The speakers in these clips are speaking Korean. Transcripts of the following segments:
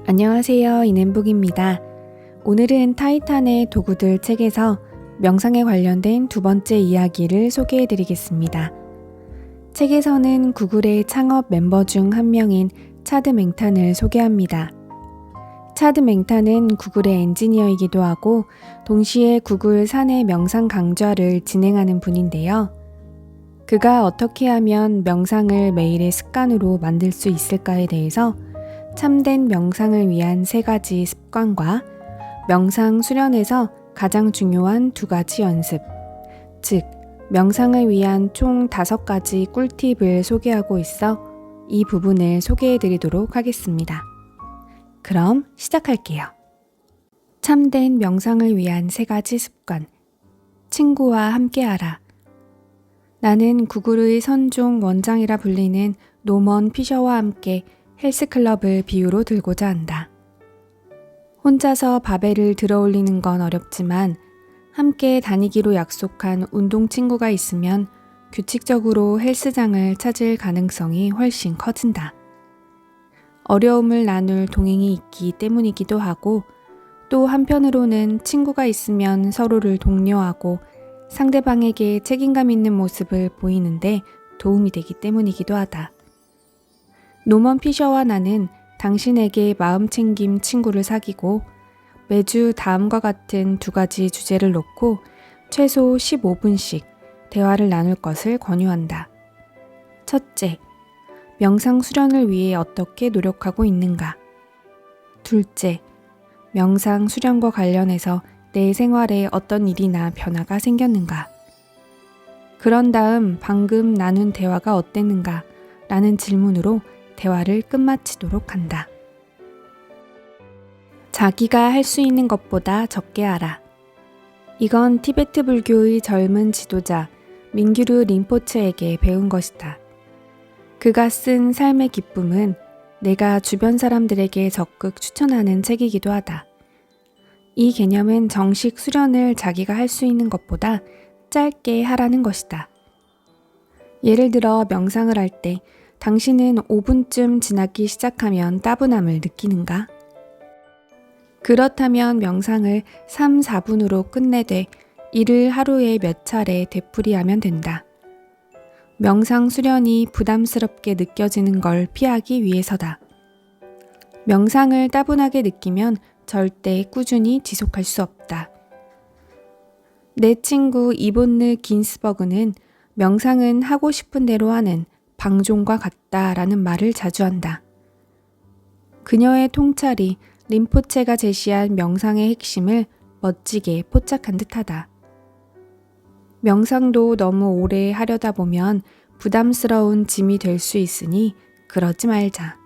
안녕하세요. 이nem북입니다. 오늘은 타이탄의 도구들 책에서 명상에 관련된 두 번째 이야기를 소개해 드리겠습니다. 책에서는 구글의 창업 멤버 중 한 명인 차드 맹탄을 소개합니다. 차드 맹탄은 구글의 엔지니어이기도 하고 동시에 구글 사내 명상 강좌를 진행하는 분인데요. 그가 어떻게 하면 명상을 매일의 습관으로 만들 수 있을까에 대해서 참된 명상을 위한 3가지 습관과 명상 수련에서 가장 중요한 2가지 연습, 즉 명상을 위한 총 5가지 꿀팁을 소개하고 있어 이 부분을 소개해 드리도록 하겠습니다. 그럼 시작할게요. 참된 명상을 위한 3가지 습관. 친구와 함께하라. 나는 구글의 선종 원장이라 불리는 노먼 피셔와 함께 헬스클럽을 비유로 들고자 한다. 혼자서 바벨을 들어 올리는 건 어렵지만 함께 다니기로 약속한 운동 친구가 있으면 규칙적으로 헬스장을 찾을 가능성이 훨씬 커진다. 어려움을 나눌 동행이 있기 때문이기도 하고 또 한편으로는 친구가 있으면 서로를 독려하고 상대방에게 책임감 있는 모습을 보이는데 도움이 되기 때문이기도 하다. 노먼 피셔와 나는 당신에게 마음챙김 친구를 사귀고 매주 다음과 같은 2가지 주제를 놓고 최소 15분씩 대화를 나눌 것을 권유한다. 첫째, 명상 수련을 위해 어떻게 노력하고 있는가? 둘째, 명상 수련과 관련해서 내 생활에 어떤 일이나 변화가 생겼는가? 그런 다음 방금 나눈 대화가 어땠는가? 라는 질문으로 대화를 끝마치도록 한다. 자기가 할 수 있는 것보다 적게 하라. 이건 티베트 불교의 젊은 지도자 민규르 린포체에게 배운 것이다. 그가 쓴 삶의 기쁨은 내가 주변 사람들에게 적극 추천하는 책이기도 하다. 이 개념은 정식 수련을 자기가 할 수 있는 것보다 짧게 하라는 것이다. 예를 들어 명상을 할 때 당신은 5분쯤 지나기 시작하면 따분함을 느끼는가? 그렇다면 명상을 3, 4분으로 끝내되 이를 하루에 몇 차례 되풀이하면 된다. 명상 수련이 부담스럽게 느껴지는 걸 피하기 위해서다. 명상을 따분하게 느끼면 절대 꾸준히 지속할 수 없다. 내 친구 이본느 긴스버그는 명상은 하고 싶은 대로 하는 방종과 같다라는 말을 자주 한다. 그녀의 통찰이 린포체가 제시한 명상의 핵심을 멋지게 포착한 듯하다. 명상도 너무 오래 하려다 보면 부담스러운 짐이 될 수 있으니 그러지 말자.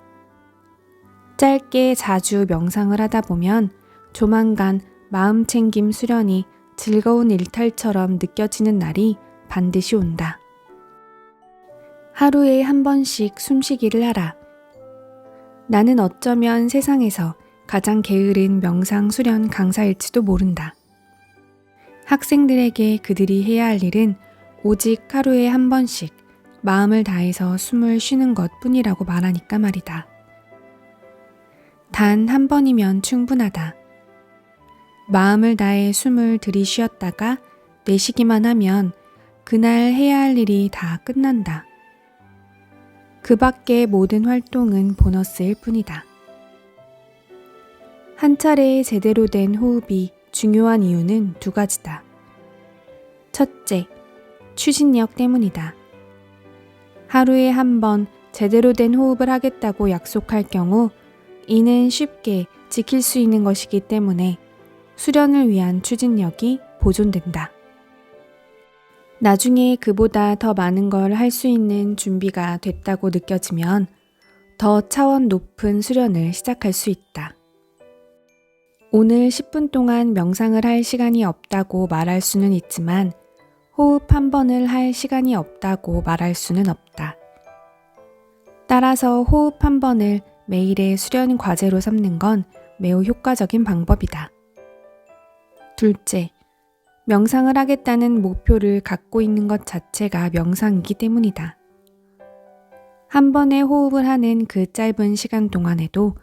짧게 자주 명상을 하다 보면 조만간 마음챙김 수련이 즐거운 일탈처럼 느껴지는 날이 반드시 온다. 하루에 한 번씩 숨쉬기를 하라. 나는 어쩌면 세상에서 가장 게으른 명상 수련 강사일지도 모른다. 학생들에게 그들이 해야 할 일은 오직 하루에 한 번씩 마음을 다해서 숨을 쉬는 것 뿐이라고 말하니까 말이다. 단 한 번이면 충분하다. 마음을 다해 숨을 들이쉬었다가 내쉬기만 하면 그날 해야 할 일이 다 끝난다. 그 밖의 모든 활동은 보너스일 뿐이다. 한 차례의 제대로 된 호흡이 중요한 이유는 2가지다. 첫째, 추진력 때문이다. 하루에 한 번 제대로 된 호흡을 하겠다고 약속할 경우 이는 쉽게 지킬 수 있는 것이기 때문에 수련을 위한 추진력이 보존된다. 나중에 그보다 더 많은 걸 할 수 있는 준비가 됐다고 느껴지면 더 차원 높은 수련을 시작할 수 있다. 오늘 10분 동안 명상을 할 시간이 없다고 말할 수는 있지만 호흡 한 번을 할 시간이 없다고 말할 수는 없다. 따라서 호흡 한 번을 매일의 수련 과제로 삼는 건 매우 효과적인 방법이다. 둘째, 명상을 하겠다는 목표를 갖고 있는 것 자체가 명상이기 때문이다. 한 번에 호흡을 하는 그 짧은 시간 동안에도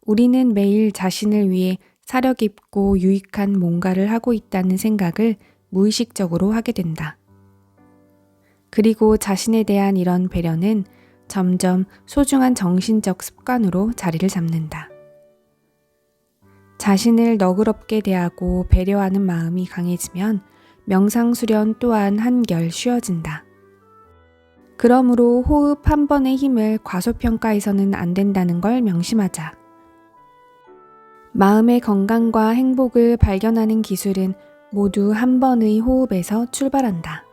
우리는 매일 자신을 위해 사려 깊고 유익한 뭔가를 하고 있다는 생각을 무의식적으로 하게 된다. 그리고 자신에 대한 이런 배려는 점점 소중한 정신적 습관으로 자리를 잡는다. 자신을 너그럽게 대하고 배려하는 마음이 강해지면 명상수련 또한 한결 쉬워진다. 그러므로 호흡 한 번의 힘을 과소평가해서는 안 된다는 걸 명심하자. 마음의 건강과 행복을 발견하는 기술은 모두 한 번의 호흡에서 출발한다.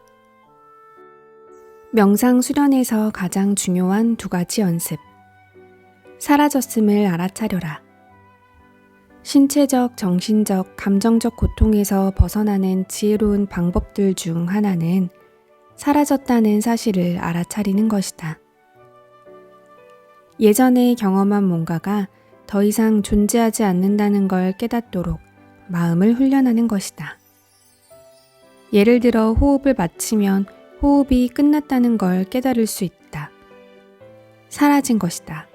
명상 수련에서 가장 중요한 2가지 연습. 사라졌음을 알아차려라. 신체적, 정신적, 감정적 고통에서 벗어나는 지혜로운 방법들 중 하나는 사라졌다는 사실을 알아차리는 것이다. 예전에 경험한 뭔가가 더 이상 존재하지 않는다는 걸 깨닫도록 마음을 훈련하는 것이다. 예를 들어 호흡을 마치면 호흡이 끝났다는 걸 깨달을 수 있다. 사라진 것이다.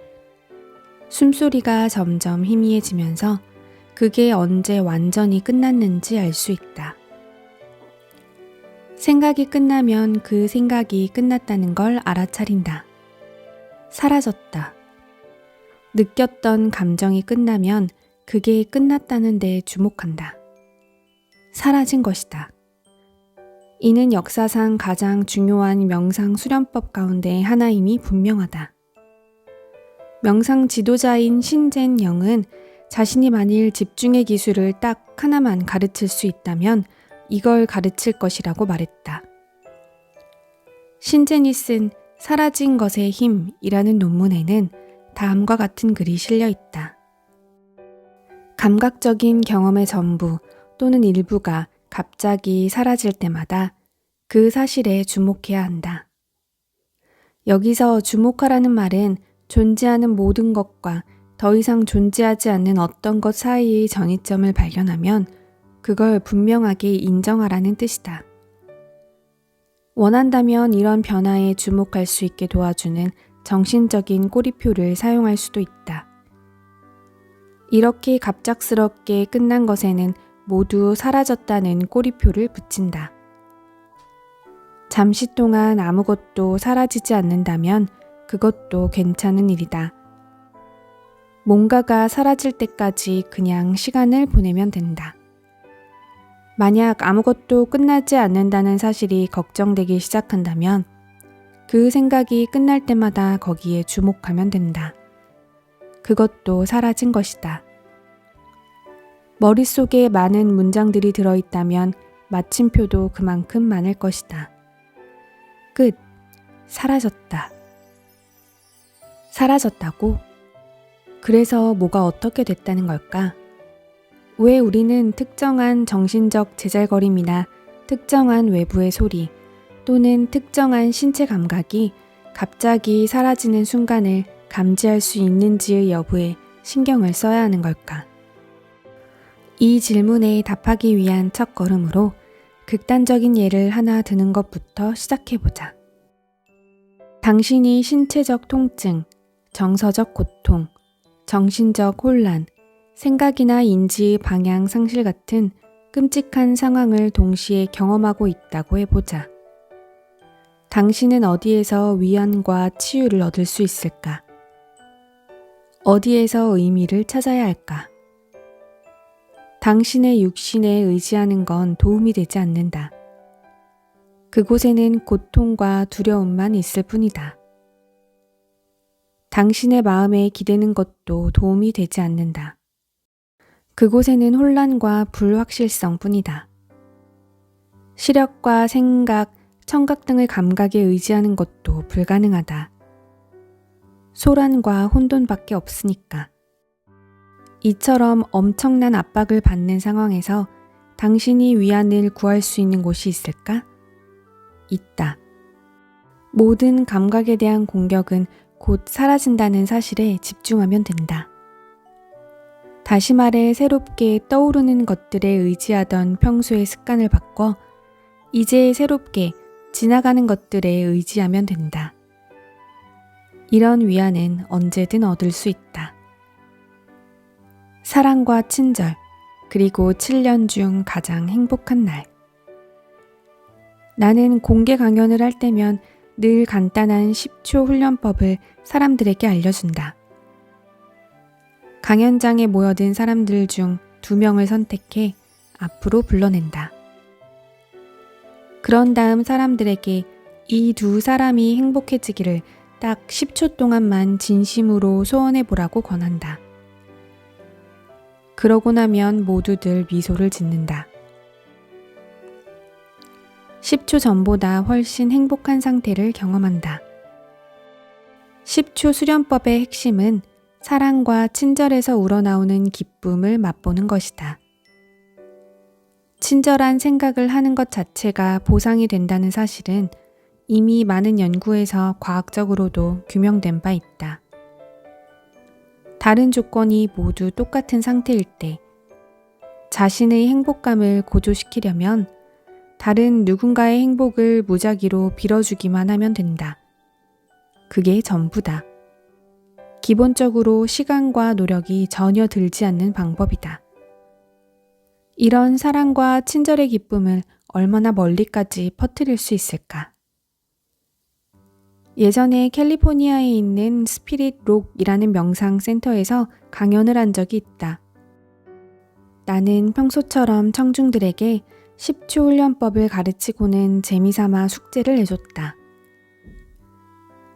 숨소리가 점점 희미해지면서 그게 언제 완전히 끝났는지 알 수 있다. 생각이 끝나면 그 생각이 끝났다는 걸 알아차린다. 사라졌다. 느꼈던 감정이 끝나면 그게 끝났다는 데 주목한다. 사라진 것이다. 이는 역사상 가장 중요한 명상 수련법 가운데 하나임이 분명하다. 명상 지도자인 신젠 영은 자신이 만일 집중의 기술을 딱 하나만 가르칠 수 있다면 이걸 가르칠 것이라고 말했다. 신젠이 쓴 사라진 것의 힘이라는 논문에는 다음과 같은 글이 실려 있다. 감각적인 경험의 전부 또는 일부가 갑자기 사라질 때마다 그 사실에 주목해야 한다. 여기서 주목하라는 말은 존재하는 모든 것과 더 이상 존재하지 않는 어떤 것 사이의 전이점을 발견하면 그걸 분명하게 인정하라는 뜻이다. 원한다면 이런 변화에 주목할 수 있게 도와주는 정신적인 꼬리표를 사용할 수도 있다. 이렇게 갑작스럽게 끝난 것에는 모두 사라졌다는 꼬리표를 붙인다. 잠시 동안 아무것도 사라지지 않는다면 그것도 괜찮은 일이다. 뭔가가 사라질 때까지 그냥 시간을 보내면 된다. 만약 아무것도 끝나지 않는다는 사실이 걱정되기 시작한다면 그 생각이 끝날 때마다 거기에 주목하면 된다. 그것도 사라진 것이다. 머릿속에 많은 문장들이 들어있다면 마침표도 그만큼 많을 것이다. 끝. 사라졌다. 사라졌다고? 그래서 뭐가 어떻게 됐다는 걸까? 왜 우리는 특정한 정신적 제잘거림이나 특정한 외부의 소리 또는 특정한 신체 감각이 갑자기 사라지는 순간을 감지할 수 있는지의 여부에 신경을 써야 하는 걸까? 이 질문에 답하기 위한 첫 걸음으로 극단적인 예를 하나 드는 것부터 시작해보자. 당신이 신체적 통증, 정서적 고통, 정신적 혼란, 생각이나 인지의 방향 상실 같은 끔찍한 상황을 동시에 경험하고 있다고 해보자. 당신은 어디에서 위안과 치유를 얻을 수 있을까? 어디에서 의미를 찾아야 할까? 당신의 육신에 의지하는 건 도움이 되지 않는다. 그곳에는 고통과 두려움만 있을 뿐이다. 당신의 마음에 기대는 것도 도움이 되지 않는다. 그곳에는 혼란과 불확실성 뿐이다. 시력과 생각, 청각 등의 감각에 의지하는 것도 불가능하다. 소란과 혼돈밖에 없으니까. 이처럼 엄청난 압박을 받는 상황에서 당신이 위안을 구할 수 있는 곳이 있을까? 있다. 모든 감각에 대한 공격은 곧 사라진다는 사실에 집중하면 된다. 다시 말해 새롭게 떠오르는 것들에 의지하던 평소의 습관을 바꿔 이제 새롭게 지나가는 것들에 의지하면 된다. 이런 위안은 언제든 얻을 수 있다. 사랑과 친절, 그리고 7년 중 가장 행복한 날. 나는 공개 강연을 할 때면 늘 간단한 10초 훈련법을 사람들에게 알려준다. 강연장에 모여든 사람들 중 2명을 선택해 앞으로 불러낸다. 그런 다음 사람들에게 이 2사람이 행복해지기를 딱 10초 동안만 진심으로 소원해 보라고 권한다. 그러고 나면 모두들 미소를 짓는다. 10초 전보다 훨씬 행복한 상태를 경험한다. 10초 수련법의 핵심은 사랑과 친절에서 우러나오는 기쁨을 맛보는 것이다. 친절한 생각을 하는 것 자체가 보상이 된다는 사실은 이미 많은 연구에서 과학적으로도 규명된 바 있다. 다른 조건이 모두 똑같은 상태일 때 자신의 행복감을 고조시키려면 다른 누군가의 행복을 무작위로 빌어주기만 하면 된다. 그게 전부다. 기본적으로 시간과 노력이 전혀 들지 않는 방법이다. 이런 사랑과 친절의 기쁨을 얼마나 멀리까지 퍼뜨릴 수 있을까? 예전에 캘리포니아에 있는 스피릿 록이라는 명상 센터에서 강연을 한 적이 있다. 나는 평소처럼 청중들에게 10초 훈련법을 가르치고는 재미삼아 숙제를 내줬다.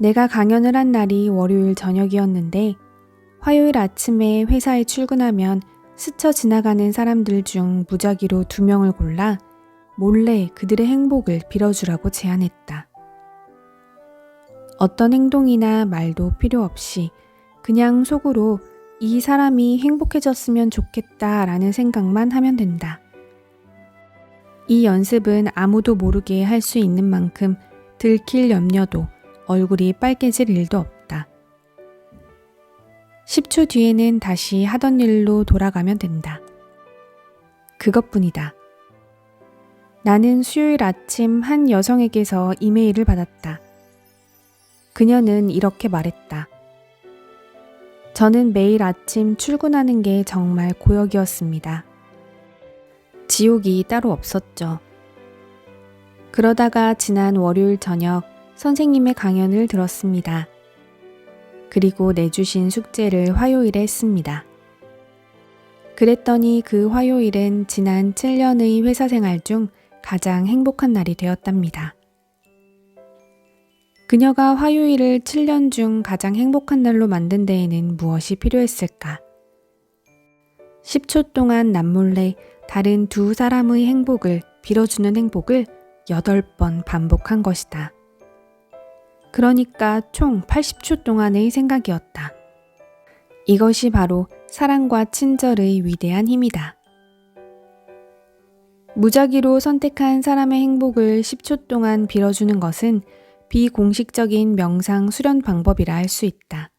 내가 강연을 한 날이 월요일 저녁이었는데 화요일 아침에 회사에 출근하면 스쳐 지나가는 사람들 중 무작위로 2명을 골라 몰래 그들의 행복을 빌어주라고 제안했다. 어떤 행동이나 말도 필요 없이 그냥 속으로 이 사람이 행복해졌으면 좋겠다라는 생각만 하면 된다. 이 연습은 아무도 모르게 할 수 있는 만큼 들킬 염려도 얼굴이 빨개질 일도 없다. 10초 뒤에는 다시 하던 일로 돌아가면 된다. 그것뿐이다. 나는 수요일 아침 한 여성에게서 이메일을 받았다. 그녀는 이렇게 말했다. 저는 매일 아침 출근하는 게 정말 고역이었습니다. 지옥이 따로 없었죠. 그러다가 지난 월요일 저녁 선생님의 강연을 들었습니다. 그리고 내주신 숙제를 화요일에 했습니다. 그랬더니 그 화요일은 지난 7년의 회사 생활 중 가장 행복한 날이 되었답니다. 그녀가 화요일을 7년 중 가장 행복한 날로 만든 데에는 무엇이 필요했을까? 10초 동안 남몰래 다른 2사람의 행복을 빌어주는 행복을 8번 반복한 것이다. 그러니까 총 80초 동안의 생각이었다. 이것이 바로 사랑과 친절의 위대한 힘이다. 무작위로 선택한 사람의 행복을 10초 동안 빌어주는 것은 비공식적인 명상 수련 방법이라 할 수 있다.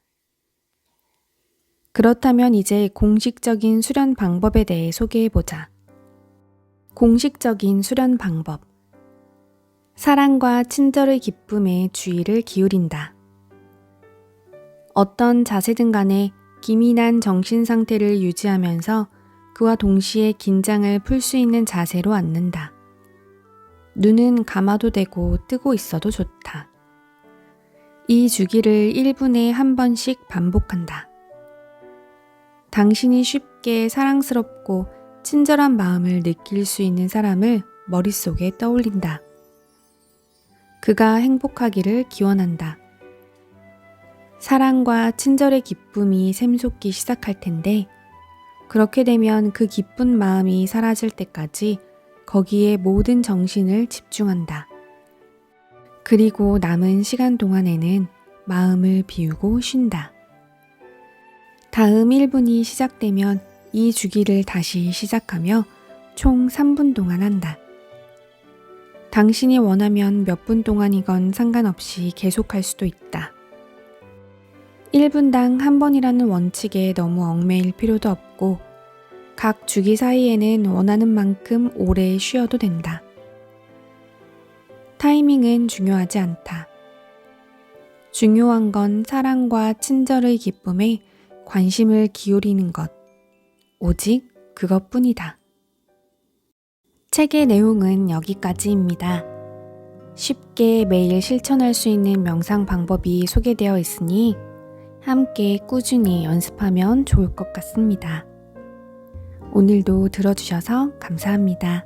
그렇다면 이제 공식적인 수련 방법에 대해 소개해보자. 공식적인 수련 방법. 사랑과 친절의 기쁨에 주의를 기울인다. 어떤 자세든 간에 기민한 정신 상태를 유지하면서 그와 동시에 긴장을 풀 수 있는 자세로 앉는다. 눈은 감아도 되고 뜨고 있어도 좋다. 이 주기를 1분에 한 번씩 반복한다. 당신이 쉽게 사랑스럽고 친절한 마음을 느낄 수 있는 사람을 머릿속에 떠올린다. 그가 행복하기를 기원한다. 사랑과 친절의 기쁨이 샘솟기 시작할 텐데 그렇게 되면 그 기쁜 마음이 사라질 때까지 거기에 모든 정신을 집중한다. 그리고 남은 시간 동안에는 마음을 비우고 쉰다. 다음 1분이 시작되면 이 주기를 다시 시작하며 총 3분 동안 한다. 당신이 원하면 몇 분 동안이건 상관없이 계속할 수도 있다. 1분당 한 번이라는 원칙에 너무 얽매일 필요도 없고 각 주기 사이에는 원하는 만큼 오래 쉬어도 된다. 타이밍은 중요하지 않다. 중요한 건 사랑과 친절의 기쁨에 관심을 기울이는 것, 오직 그것뿐이다. 책의 내용은 여기까지입니다. 쉽게 매일 실천할 수 있는 명상 방법이 소개되어 있으니 함께 꾸준히 연습하면 좋을 것 같습니다. 오늘도 들어주셔서 감사합니다.